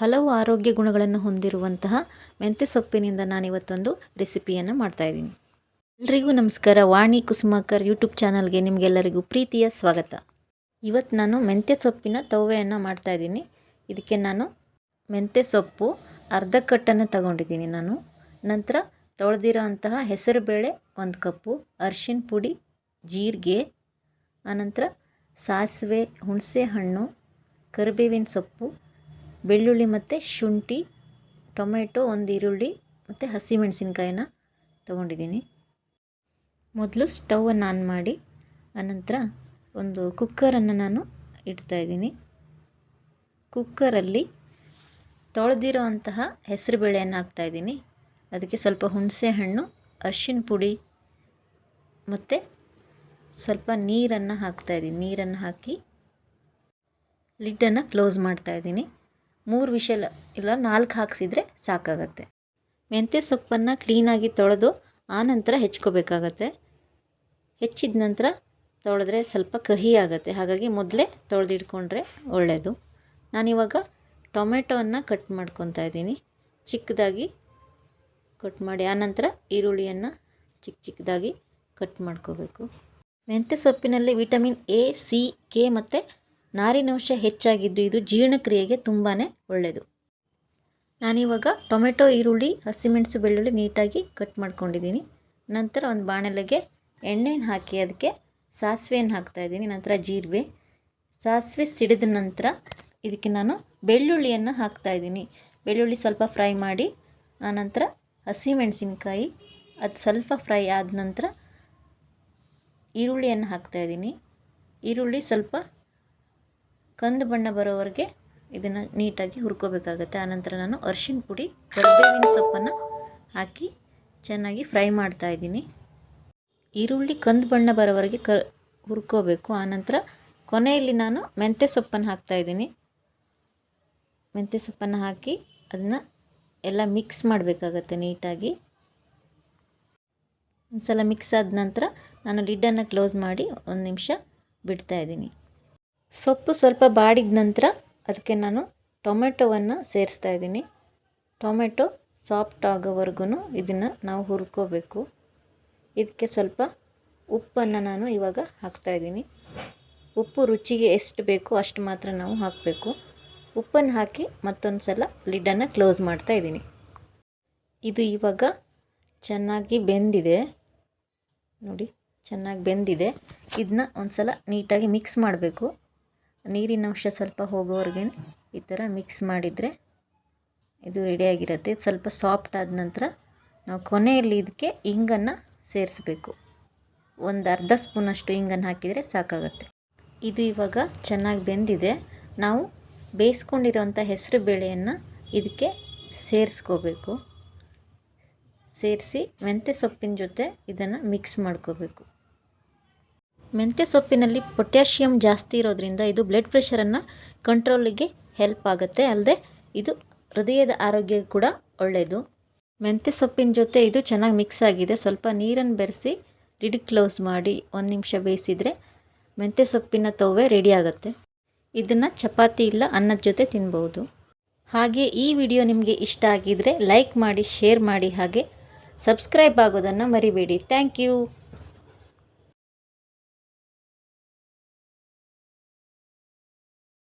ಹಲವು ಆರೋಗ್ಯ ಗುಣಗಳನ್ನು ಹೊಂದಿರುವಂತಹ ಮೆಂತ್ಯ ಸೊಪ್ಪಿನಿಂದ ನಾನಿವತ್ತೊಂದು ರೆಸಿಪಿಯನ್ನು ಮಾಡ್ತಾಯಿದ್ದೀನಿ. ಎಲ್ರಿಗೂ ನಮಸ್ಕಾರ. ವಾಣಿ ಕುಸುಮಾಕರ್ ಯೂಟ್ಯೂಬ್ ಚಾನಲ್ಗೆ ನಿಮಗೆಲ್ಲರಿಗೂ ಪ್ರೀತಿಯ ಸ್ವಾಗತ. ಇವತ್ತು ನಾನು ಮೆಂತ್ಯ ಸೊಪ್ಪಿನ ತವ್ವೆಯನ್ನು ಮಾಡ್ತಾಯಿದ್ದೀನಿ. ಇದಕ್ಕೆ ನಾನು ಮೆಂತ್ಯ ಸೊಪ್ಪು ಅರ್ಧ ಕಟ್ಟನ್ನು ತಗೊಂಡಿದ್ದೀನಿ ನಾನು. ನಂತರ ತೊಳೆದಿರೋ ಅಂತಹ ಹೆಸರುಬೇಳೆ 1 ಕಪ್ಪು, ಅರಿಶಿನ ಪುಡಿ, ಜೀರಿಗೆ, ಆನಂತರ ಸಾಸಿವೆ, ಹುಣಸೆ ಹಣ್ಣು, ಕರಿಬೇವಿನ ಸೊಪ್ಪು, ಬೆಳ್ಳುಳ್ಳಿ ಮತ್ತು ಶುಂಠಿ, ಟೊಮೆಟೊ, 1 ಈರುಳ್ಳಿ ಮತ್ತು ಹಸಿಮೆಣಸಿನ್ಕಾಯಿನ ತೊಗೊಂಡಿದ್ದೀನಿ. ಮೊದಲು ಸ್ಟವನ್ನು ಆನ್ ಮಾಡಿ ಆನಂತರ ಒಂದು ಕುಕ್ಕರನ್ನು ನಾನು ಇಡ್ತಾಯಿದ್ದೀನಿ. ಕುಕ್ಕರಲ್ಲಿ ತೊಳೆದಿರೋ ಅಂತಹ ಹೆಸರುಬೇಳೆಯನ್ನು ಹಾಕ್ತಾಯಿದ್ದೀನಿ. ಅದಕ್ಕೆ ಸ್ವಲ್ಪ ಹುಣಸೆ ಹಣ್ಣು, ಅರಿಶಿನ ಪುಡಿ ಮತ್ತು ಸ್ವಲ್ಪ ನೀರನ್ನು ಹಾಕ್ತಾಯಿದ್ದೀನಿ. ನೀರನ್ನು ಹಾಕಿ ಲಿಡ್ಡನ್ನು ಕ್ಲೋಸ್ ಮಾಡ್ತಾಯಿದ್ದೀನಿ. 3 ವಿಷಲ್ ಇಲ್ಲ 4 ಹಾಕಿಸಿದರೆ ಸಾಕಾಗತ್ತೆ. ಮೆಂತ್ಯ ಸೊಪ್ಪನ್ನು ಕ್ಲೀನಾಗಿ ತೊಳೆದು ಆನಂತರ ಹೆಚ್ಕೋಬೇಕಾಗತ್ತೆ. ಹೆಚ್ಚಿದ ನಂತರ ತೊಳೆದ್ರೆ ಸ್ವಲ್ಪ ಕಹಿ ಆಗುತ್ತೆ. ಹಾಗಾಗಿ ಮೊದಲೇ ತೊಳೆದಿಟ್ಕೊಂಡ್ರೆ ಒಳ್ಳೆಯದು. ನಾನಿವಾಗ ಟೊಮೆಟೊವನ್ನು ಕಟ್ ಮಾಡ್ಕೊತಾ ಇದ್ದೀನಿ. ಚಿಕ್ಕದಾಗಿ ಕಟ್ ಮಾಡಿ ಆನಂತರ ಈರುಳ್ಳಿಯನ್ನು ಚಿಕ್ಕದಾಗಿ ಕಟ್ ಮಾಡ್ಕೋಬೇಕು. ಮೆಂತ್ಯ ಸೊಪ್ಪಿನಲ್ಲಿ ವಿಟಮಿನ್ ಎ, ಸಿ, ಕೆ ಮತ್ತು ನಾರಿನಾಂಶ ಹೆಚ್ಚಾಗಿದ್ದು ಇದು ಜೀರ್ಣಕ್ರಿಯೆಗೆ ತುಂಬಾ ಒಳ್ಳೆಯದು. ನಾನಿವಾಗ ಟೊಮೆಟೊ, ಈರುಳ್ಳಿ, ಹಸಿಮೆಣಸು, ಬೆಳ್ಳುಳ್ಳಿ ನೀಟಾಗಿ ಕಟ್ ಮಾಡ್ಕೊಂಡಿದ್ದೀನಿ. ನಂತರ ಒಂದು ಬಾಣಲೆಗೆ ಎಣ್ಣೆನ ಹಾಕಿ ಅದಕ್ಕೆ ಸಾಸಿವೆಯನ್ನು ಹಾಕ್ತಾಯಿದ್ದೀನಿ. ನಂತರ ಜೀರಿಗೆ, ಸಾಸಿವೆ ಸಿಡಿದ ನಂತರ ಇದಕ್ಕೆ ನಾನು ಬೆಳ್ಳುಳ್ಳಿಯನ್ನು ಹಾಕ್ತಾಯಿದ್ದೀನಿ. ಬೆಳ್ಳುಳ್ಳಿ ಸ್ವಲ್ಪ ಫ್ರೈ ಮಾಡಿ ಆನಂತರ ಹಸಿಮೆಣಸಿನ್ಕಾಯಿ ಅದು ಸ್ವಲ್ಪ ಫ್ರೈ ಆದ ನಂತರ ಈರುಳ್ಳಿಯನ್ನು ಹಾಕ್ತಾಯಿದ್ದೀನಿ. ಈರುಳ್ಳಿ ಸ್ವಲ್ಪ ಕಂದು ಬಣ್ಣ ಬರೋವರೆಗೆ ಇದನ್ನು ನೀಟಾಗಿ ಹುರ್ಕೋಬೇಕಾಗತ್ತೆ. ಆನಂತರ ನಾನು ಅರಿಶಿನ ಪುಡಿ, ಕರಿಬೇವಿನ ಸೊಪ್ಪನ್ನು ಹಾಕಿ ಚೆನ್ನಾಗಿ ಫ್ರೈ ಮಾಡ್ತಾಯಿದ್ದೀನಿ. ಈರುಳ್ಳಿ ಕಂದು ಬಣ್ಣ ಬರೋವರೆಗೆ ಹುರ್ಕೋಬೇಕು. ಆನಂತರ ಕೊನೆಯಲ್ಲಿ ನಾನು ಮೆಂತ್ಯ ಸೊಪ್ಪನ್ನು ಹಾಕ್ತಾಯಿದ್ದೀನಿ. ಮೆಂತ್ಯ ಸೊಪ್ಪನ್ನು ಹಾಕಿ ಅದನ್ನು ಎಲ್ಲ ಮಿಕ್ಸ್ ಮಾಡಬೇಕಾಗತ್ತೆ ನೀಟಾಗಿ. ಒಂದು ಸಲ ಮಿಕ್ಸ್ ಆದ ನಂತರ ನಾನು ಲಿಡ್ಡನ್ನು ಕ್ಲೋಸ್ ಮಾಡಿ 1 ನಿಮಿಷ ಬಿಡ್ತಾಯಿದ್ದೀನಿ. ಸೊಪ್ಪು ಸ್ವಲ್ಪ ಬಾಡಿದ ನಂತರ ಅದಕ್ಕೆ ನಾನು ಟೊಮೆಟೊವನ್ನು ಸೇರಿಸ್ತಾಯಿದ್ದೀನಿ. ಟೊಮೆಟೊ ಸಾಫ್ಟ್ ಆಗೋವರೆಗೂ ಇದನ್ನು ನಾವು ಹುರ್ಕೋಬೇಕು. ಇದಕ್ಕೆ ಸ್ವಲ್ಪ ಉಪ್ಪನ್ನು ನಾನು ಇವಾಗ ಹಾಕ್ತಾಯಿದ್ದೀನಿ. ಉಪ್ಪು ರುಚಿಗೆ ಎಷ್ಟು ಬೇಕೋ ಅಷ್ಟು ಮಾತ್ರ ನಾವು ಹಾಕಬೇಕು. ಉಪ್ಪನ್ನು ಹಾಕಿ ಮತ್ತೊಂದು ಸಲ ಲಿಡ್ಡನ್ನು ಕ್ಲೋಸ್ ಮಾಡ್ತಾಯಿದ್ದೀನಿ. ಇದು ಇವಾಗ ಚೆನ್ನಾಗಿ ಬೆಂದಿದೆ ನೋಡಿ, ಚೆನ್ನಾಗಿ ಬೆಂದಿದೆ. ಇದನ್ನ ಒಂದು ಸಲ ನೀಟಾಗಿ ಮಿಕ್ಸ್ ಮಾಡಬೇಕು. ನೀರಿನ ಅಂಶ ಸ್ವಲ್ಪ ಹೋಗೋವರೆಗೆ ಈ ಥರ ಮಿಕ್ಸ್ ಮಾಡಿದರೆ ಇದು ರೆಡಿಯಾಗಿರುತ್ತೆ. ಇದು ಸ್ವಲ್ಪ ಸಾಫ್ಟ್ ಆದ ನಂತರ ನಾವು ಕೊನೆಯಲ್ಲಿ ಇದಕ್ಕೆ ಇಂಗನ್ನು ಸೇರಿಸಬೇಕು. ಒಂದು ಅರ್ಧ ಸ್ಪೂನಷ್ಟು ಇಂಗನ್ನು ಹಾಕಿದರೆ ಸಾಕಾಗುತ್ತೆ. ಇದು ಇವಾಗ ಚೆನ್ನಾಗಿ ಬೆಂದಿದೆ. ನಾವು ಬೇಯಿಸ್ಕೊಂಡಿರೋಂಥ ಹೆಸರು ಬೇಳೆಯನ್ನು ಇದಕ್ಕೆ ಸೇರಿಸ್ಕೋಬೇಕು. ಸೇರಿಸಿ ಮೆಂತ್ಯ ಸೊಪ್ಪಿನ ಜೊತೆ ಇದನ್ನು ಮಿಕ್ಸ್ ಮಾಡ್ಕೋಬೇಕು. ಮೆಂತ್ಯ ಸೊಪ್ಪಿನಲ್ಲಿ ಪೊಟ್ಯಾಷಿಯಮ್ ಜಾಸ್ತಿ ಇರೋದ್ರಿಂದ ಇದು ಬ್ಲಡ್ ಪ್ರೆಷರನ್ನು ಕಂಟ್ರೋಲಿಗೆ ಹೆಲ್ಪ್ ಆಗುತ್ತೆ. ಅಲ್ಲದೆ ಇದು ಹೃದಯದ ಆರೋಗ್ಯ ಕೂಡ ಒಳ್ಳೆಯದು. ಮೆಂತ್ಯ ಸೊಪ್ಪಿನ ಜೊತೆ ಇದು ಚೆನ್ನಾಗಿ ಮಿಕ್ಸ್ ಆಗಿದೆ. ಸ್ವಲ್ಪ ನೀರನ್ನು ಬೆರೆಸಿ ಲಿಡ್ ಕ್ಲೋಸ್ ಮಾಡಿ 1 ನಿಮಿಷ ಬೇಯಿಸಿದರೆ ಮೆಂತ್ಯ ಸೊಪ್ಪಿನ ತವ್ವೆ ರೆಡಿ ಆಗುತ್ತೆ. ಇದನ್ನು ಚಪಾತಿ ಇಲ್ಲ ಅನ್ನದ ಜೊತೆ ತಿನ್ಬೋದು. ಹಾಗೆ ಈ ವಿಡಿಯೋ ನಿಮಗೆ ಇಷ್ಟ ಆಗಿದರೆ ಲೈಕ್ ಮಾಡಿ, ಶೇರ್ ಮಾಡಿ, ಹಾಗೆ ಸಬ್ಸ್ಕ್ರೈಬ್ ಆಗೋದನ್ನು ಮರಿಬೇಡಿ. Thank you.